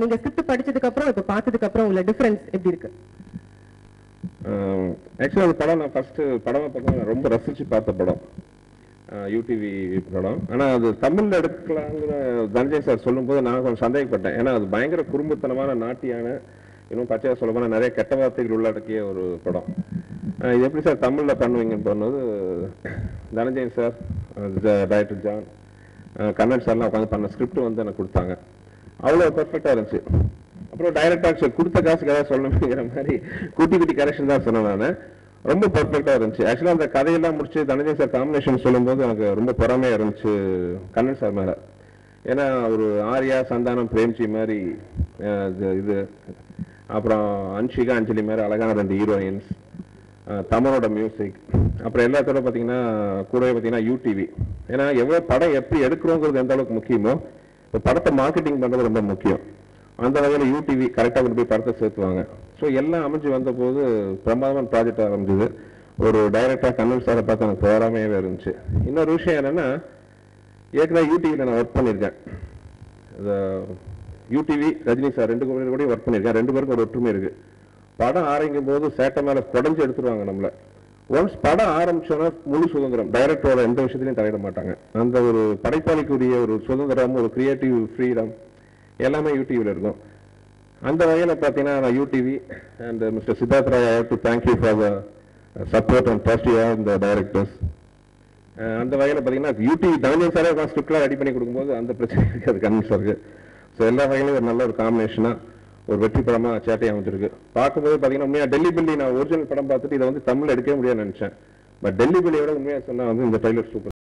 நீங்க ஸ்கிரிப்ட் படிச்சதுக்கு அப்புறம் இப்ப பார்த்ததுக்கு அப்புறம் உள்ள டிஃபரன்ஸ் எப்படி இருக்கு? ஆக்சுவலா அந்த படம் நான் ஃபர்ஸ்ட் படமா பார்க்க ரொம்ப ரசிச்சு பார்த்த படம், யூடிவி படம். ஆனா அது தமிழ்ல எடுக்கலாங்கிற தனஞ்சய் சார் சொல்லும்போது நான் கொஞ்சம் சந்தேகப்பட்டேன். ஏன்னா அது பயங்கர குறும்புத்தனமான நாட்டியான, இன்னும் பச்சையா சொல்ல போனா நிறைய கெட்ட வார்த்தைகள் உள்ளடக்கிய ஒரு படம். இது எப்படி சார் தமிழ்ல பண்ணுவீங்கன்னு சொன்னது Dhananjay sir, director John, Kannan சார்லாம் உட்காந்து பண்ண ஸ்கிரிப்ட் வந்து எனக்கு கொடுத்தாங்க. அவ்வளோ பெர்ஃபெக்டா இருந்துச்சு. அப்புறம் டைரக்டா கொடுத்த காசுக்கு ஏதாவது சொல்லணுங்கிற மாதிரி குட்டி குட்டி கரெக்ஷன் தான் சொன்னேன் நான். ரொம்ப பெர்ஃபெக்டா இருந்துச்சு. ஆக்சுவலா அந்த கதையெல்லாம் முடிச்சு தனஞ்சய் சார் காம்பினேஷன் சொல்லும்போது எனக்கு ரொம்ப பொறாமையா இருந்துச்சு கண்ணன் சார் மேல. ஏன்னா ஒரு ஆர்யா, சந்தானம், பிரேம்ஜி மாதிரி இது, அப்புறம் அன்ஷிகா, அஞ்சலி மாதிரி அழகான 2 ஹீரோயின்ஸ், தமிழோட மியூசிக், அப்புறம் எல்லாத்தோட பார்த்தீங்கன்னா கூடவே பார்த்தீங்கன்னா யூடிவி. ஏன்னா எவ்வளோ படம் எப்படி எடுக்கிறோங்கிறது எந்த அளவுக்கு முக்கியமோ இப்போ படத்தை மார்க்கெட்டிங் பண்ணுறது ரொம்ப முக்கியம். அந்த வகையில் யூடிவி கரெக்டாக கொண்டு போய் படத்தை சேர்த்துவாங்க. ஸோ எல்லாம் அமைஞ்சு வந்த போது பிரமாதமான ப்ராஜெக்ட் ஆரம்பிச்சது. ஒரு டைரக்டராக கண்ணன் சாரை பார்த்து எனக்கு போராமையாகவே இருந்துச்சு. இன்னொரு விஷயம் என்னென்னா, ஏற்கனவே யூடிவியில் நான் ஒர்க் பண்ணியிருக்கேன். யூடிவி ரஜினி சார் 2 பேரும் கூட ஒர்க் பண்ணியிருக்கேன். 2 பேருக்கும் ஒரு ஒற்றுமை இருக்குது. படம் ஆரம்பிக்கும் போது சேட்டை மேலே குடஞ்சி எடுத்துருவாங்க நம்மளை. ஒன்ஸ் படம் ஆரம்பிச்சோன்னா முழு சுதந்திரம், டைரக்டரோட எந்த விஷயத்திலையும் தலையிட மாட்டாங்க. அந்த ஒரு படைப்பாளிக்குரிய ஒரு சுதந்திரம், ஒரு கிரியேட்டிவ் ஃப்ரீடம் எல்லாமே யூடிவியில் இருக்கும். அந்த வகையில் பார்த்தீங்கன்னா நான் UTV and mister Siddharth Roy, I have to thank you for the support and trust you have இந்த டைரக்டர்ஸ். அந்த வகையில் பார்த்தீங்கன்னா யூடிவி தனஞ்சய் சாரே ஸ்கிரிப்ட்லாம் ரெடி பண்ணி கொடுக்கும்போது அந்த பிரச்சனை இருக்காது கண்ணன் சாருக்கு. ஸோ எல்லா வகையிலும் ஒரு நல்ல ஒரு காம்பினேஷனாக ஒரு வெற்றி படமா சேட்டையா வந்துருக்கு. பார்க்கும்போது பார்த்தீங்கன்னா உண்மையாக டெல்லி பில்லி நான் ஒரிஜினல் படம் பார்த்துட்டு இதை வந்து தமிழ் எடுக்கவே முடியாதுன்னு நினைச்சேன். பட் டெல்லி பில்லியோட உண்மையாக சொன்னா வந்து இந்த ட்ரைலர் சூப்பர்.